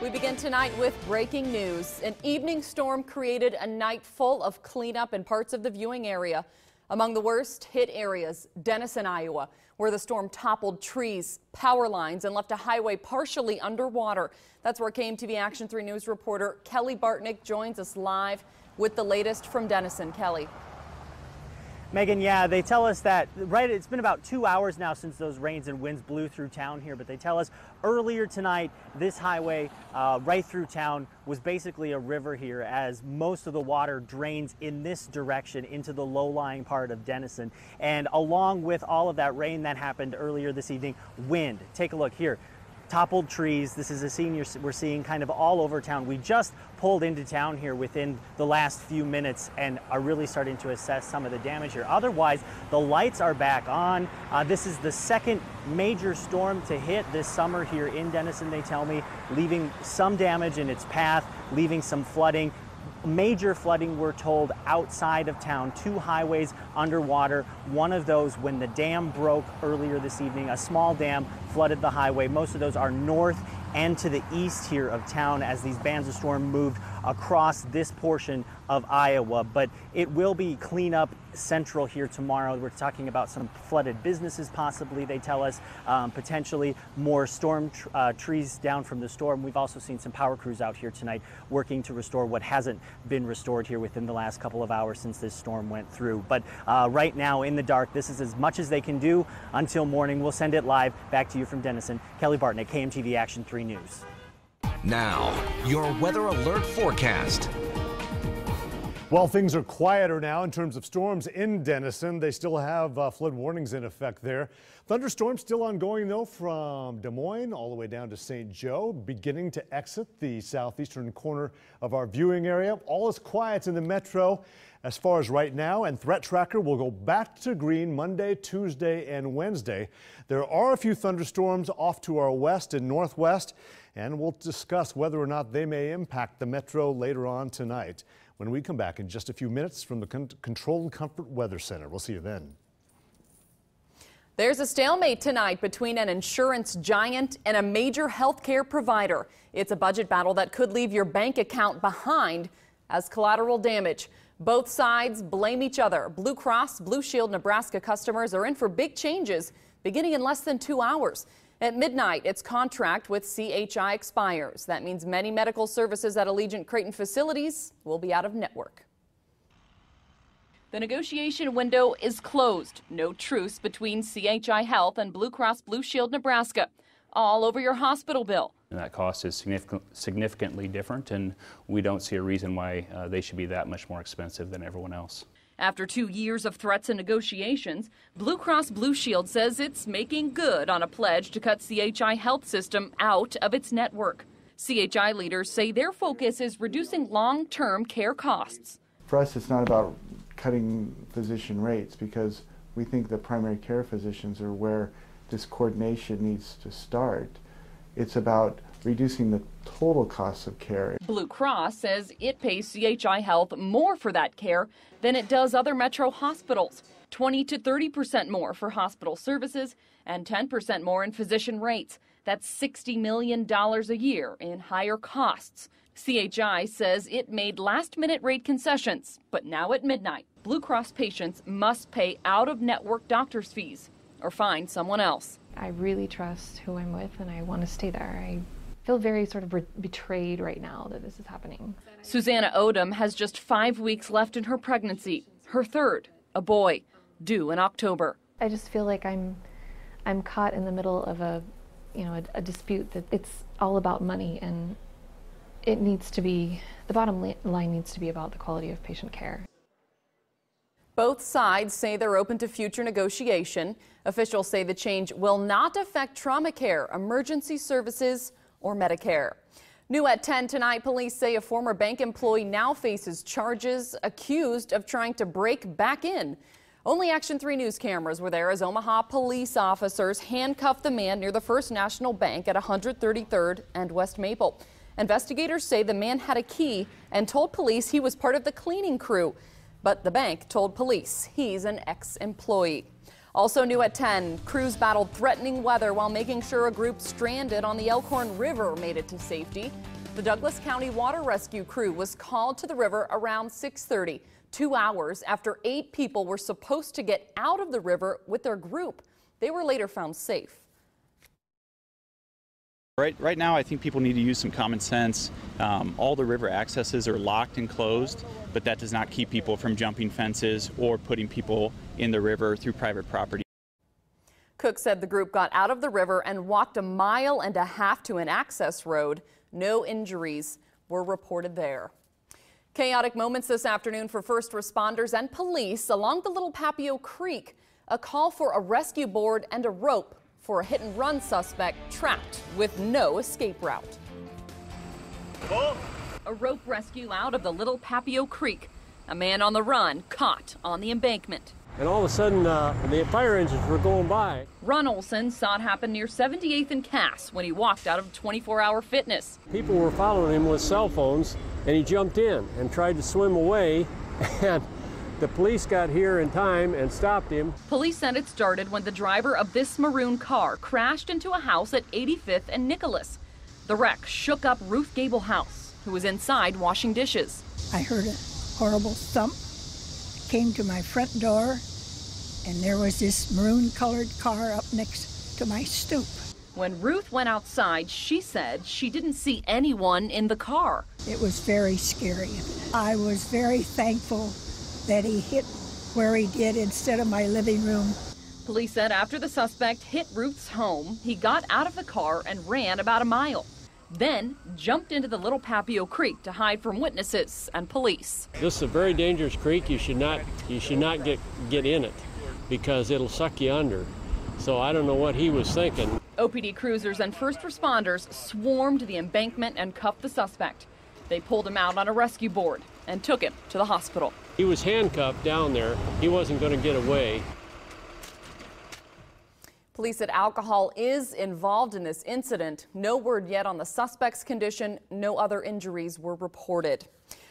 We begin tonight with breaking news. An evening storm created a night full of cleanup in parts of the viewing area. Among the worst hit areas, Denison, Iowa, where the storm toppled trees, power lines, and left a highway partially underwater. That's where KMTV Action 3 News reporter Kelly Bartnick joins us live with the latest from Denison. Kelly. Megan, yeah, they tell us that it's been about 2 hours now since those rains and winds blew through town here, but they tell us earlier tonight this highway right through town was basically a river here, as most of the water drains in this direction into the low-lying part of Denison. And along with all of that rain that happened earlier this evening, wind. Take a look here. Toppled trees. This is a scene we're seeing kind of all over town. We just pulled into town here within the last few minutes and are really starting to assess some of the damage here. Otherwise, the lights are back on. This is the second major storm to hit this summer here in Denison, they tell me, leaving some damage in its path, leaving some flooding. Major flooding, we're told, outside of town. 2 highways underwater. One of those, when the dam broke earlier this evening, a small dam flooded the highway. Most of those are north and to the east here of town as these bands of storm moved across this portion of Iowa. But it will be cleanup central here tomorrow. We're talking about some flooded businesses possibly, they tell us, potentially more storm trees down from the storm. We've also seen some power crews out here tonight working to restore what hasn't been restored here within the last couple of hours since this storm went through. But right now in the dark, this is as much as they can do until morning. We'll send it live back to you from Denison. Kelly Bartnick, KMTV Action 3 News. Now, your weather alert forecast. Well, things are quieter now in terms of storms in Denison. They still have flood warnings in effect there. Thunderstorms still ongoing, though, from Des Moines all the way down to St. Joe, beginning to exit the southeastern corner of our viewing area. All is quiet in the metro as far as right now, and Threat Tracker will go back to green Monday, Tuesday, and Wednesday. There are a few thunderstorms off to our west and northwest, and we'll discuss whether or not they may impact the metro later on tonight when we come back in just a few minutes from the Controlled Comfort Weather Center. We'll see you then. There's a stalemate tonight between an insurance giant and a major healthcare provider. It's a budget battle that could leave your bank account behind as collateral damage. Both sides blame each other. Blue Cross Blue Shield Nebraska customers are in for big changes beginning in less than 2 hours. At midnight, its contract with CHI expires. That means many medical services at Allegiant Creighton facilities will be out of network. The negotiation window is closed. No truce between CHI Health and Blue Cross Blue Shield Nebraska. All over your hospital bill. And that cost is significantly different, and we don't see a reason why they should be that much more expensive than everyone else. After 2 years of threats and negotiations, Blue Cross Blue Shield says it's making good on a pledge to cut CHI Health System out of its network. CHI leaders say their focus is reducing long-term care costs. For us, it's not about cutting physician rates, because we think the primary care physicians are where this coordination needs to start. It's about reducing the total costs of care. Blue Cross says it pays CHI Health more for that care than it does other metro hospitals, 20 to 30% more for hospital services and 10% more in physician rates. That's $60 million a year in higher costs. CHI says it made last-minute rate concessions, but now at midnight, Blue Cross patients must pay out-of-network doctor's fees or find someone else. I really trust who I'm with, and I want to stay there. I feel very sort of betrayed right now that this is happening. Susanna Odom has just 5 weeks left in her pregnancy, her third, a boy, due in October. I just feel like I'm caught in the middle of a dispute that it's all about money, and it needs to be, the bottom line needs to be about the quality of patient care. Both sides say they're open to future negotiation. Officials say the change will not affect trauma care, emergency services, or Medicare. New at 10 tonight, police say a former bank employee now faces charges accused of trying to break back in. Only Action 3 News cameras were there as Omaha police officers handcuffed the man near the First National Bank at 133rd and West Maple. Investigators say the man had a key and told police he was part of the cleaning crew. But the bank told police he's an ex-employee. Also new at 10, crews battled threatening weather while making sure a group stranded on the Elkhorn River made it to safety. The Douglas County Water Rescue crew was called to the river around 6:30, 2 hours after 8 people were supposed to get out of the river with their group. They were later found safe. Right now, I think people need to use some common sense. All the river accesses are locked and closed, but that does not keep people from jumping fences or putting people in the river through private property. Cook said the group got out of the river and walked 1.5 miles to an access road. No injuries were reported there. Chaotic moments this afternoon for first responders and police along the Little Papio Creek. A call for a rescue board and a rope for a hit-and-run suspect trapped with no escape route. A rope rescue out of the Little Papio Creek. A man on the run caught on the embankment. And all of a sudden, the fire engines were going by. Ron Olson saw it happen near 78th and Cass when he walked out of 24-hour fitness. People were following him with cell phones, and he jumped in and tried to swim away, and the police got here in time and stopped him. Police said it started when the driver of this maroon car crashed into a house at 85th and Nicholas. The wreck shook up Ruth Gablehouse, who was inside washing dishes. I heard a horrible thump, came to my front door, and there was this maroon-colored car up next to my stoop. When Ruth went outside, she said she didn't see anyone in the car. It was very scary. I was very thankful that he hit where he did instead of my living room. Police said after the suspect hit Ruth's home, he got out of the car and ran about 1 mile. Then jumped into the Little Papio Creek to hide from witnesses and police. This is a very dangerous creek. You should not get in it because it'll suck you under. So I don't know what he was thinking. OPD cruisers and first responders swarmed the embankment and cuffed the suspect. They pulled him out on a rescue board and took him to the hospital. He was handcuffed down there. He wasn't going to get away. Police said alcohol is involved in this incident. No word yet on the suspect's condition. No other injuries were reported.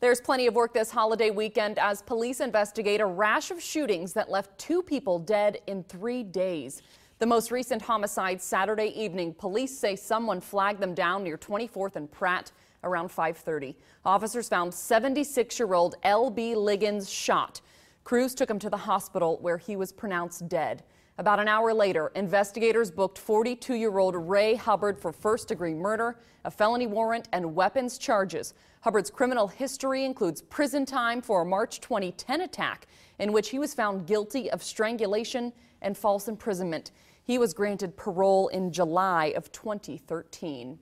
There's plenty of work this holiday weekend as police investigate a rash of shootings that left 2 people dead in 3 days. The most recent homicide Saturday evening. Police say someone flagged them down near 24th and Pratt around 5:30. Officers found 76-year-old L.B. Liggins shot. Crews took him to the hospital where he was pronounced dead. About an hour later, investigators booked 42-year-old Ray Hubbard for first-degree murder, a felony warrant, and weapons charges. Hubbard's criminal history includes prison time for a March 2010 attack in which he was found guilty of strangulation and false imprisonment. He was granted parole in July of 2013.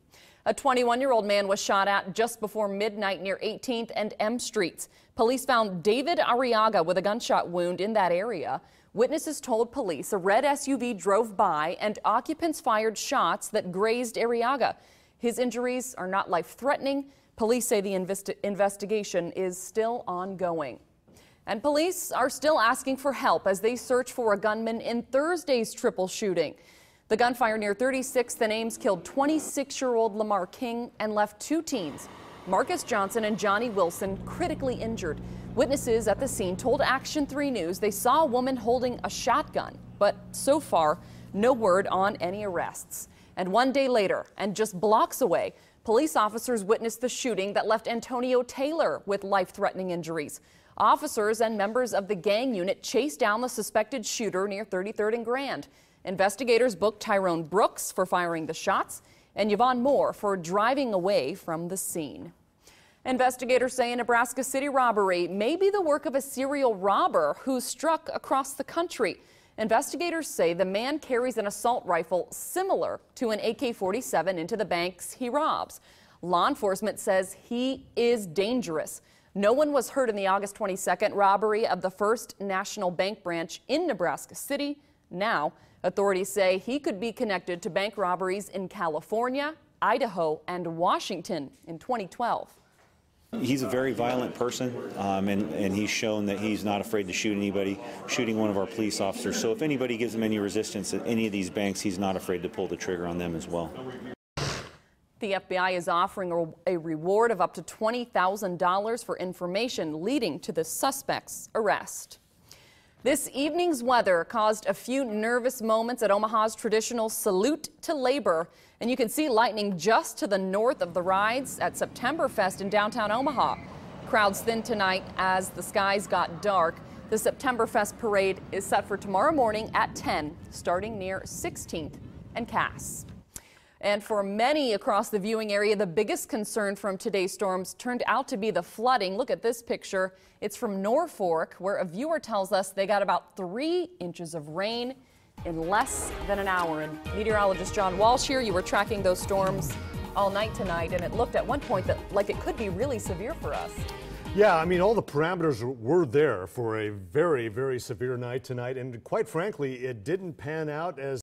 A 21-year-old man was shot at just before midnight near 18th and M Streets. Police found David Arriaga with a gunshot wound in that area. Witnesses told police a red SUV drove by and occupants fired shots that grazed Arriaga. His injuries are not life-threatening. Police say the investigation is still ongoing. And police are still asking for help as they search for a gunman in Thursday's triple shooting. The gunfire near 36th and Ames killed 26-year-old Lamar King and left 2 teens, Marcus Johnson and Johnny Wilson, critically injured. Witnesses at the scene told Action 3 News they saw a woman holding a shotgun, but so far, no word on any arrests. And 1 day later, and just blocks away, police officers witnessed the shooting that left Antonio Taylor with life-threatening injuries. Officers and members of the gang unit chased down the suspected shooter near 33rd and Grand. Investigators booked Tyrone Brooks for firing the shots and Yvonne Moore for driving away from the scene. Investigators say a Nebraska City robbery may be the work of a serial robber who struck across the country. Investigators say the man carries an assault rifle similar to an AK-47 into the banks he robs. Law enforcement says he is dangerous. No one was hurt in the August 22nd robbery of the First National Bank branch in Nebraska City. Now, authorities say he could be connected to bank robberies in California, Idaho, and Washington in 2012. He's a very violent person, and he's shown that he's not afraid to shoot anybody, shooting one of our police officers. So if anybody gives him any resistance at any of these banks, he's not afraid to pull the trigger on them as well. The FBI is offering a reward of up to $20,000 for information leading to the suspect's arrest. This evening's weather caused a few nervous moments at Omaha's traditional Salute to Labor. And you can see lightning just to the north of the rides at Septemberfest in downtown Omaha. Crowds thinned tonight as the skies got dark. The Septemberfest parade is set for tomorrow morning at 10, starting near 16th and Cass. And for many across the viewing area, the biggest concern from today's storms turned out to be the flooding. Look at this picture. It's from Norfolk, where a viewer tells us they got about 3 inches of rain in less than an hour. And meteorologist John Walsh here, you were tracking those storms all night tonight, and it looked at one point that like it could be really severe for us. Yeah, I mean, all the parameters were there for a very, very severe night tonight, and quite frankly, it didn't pan out as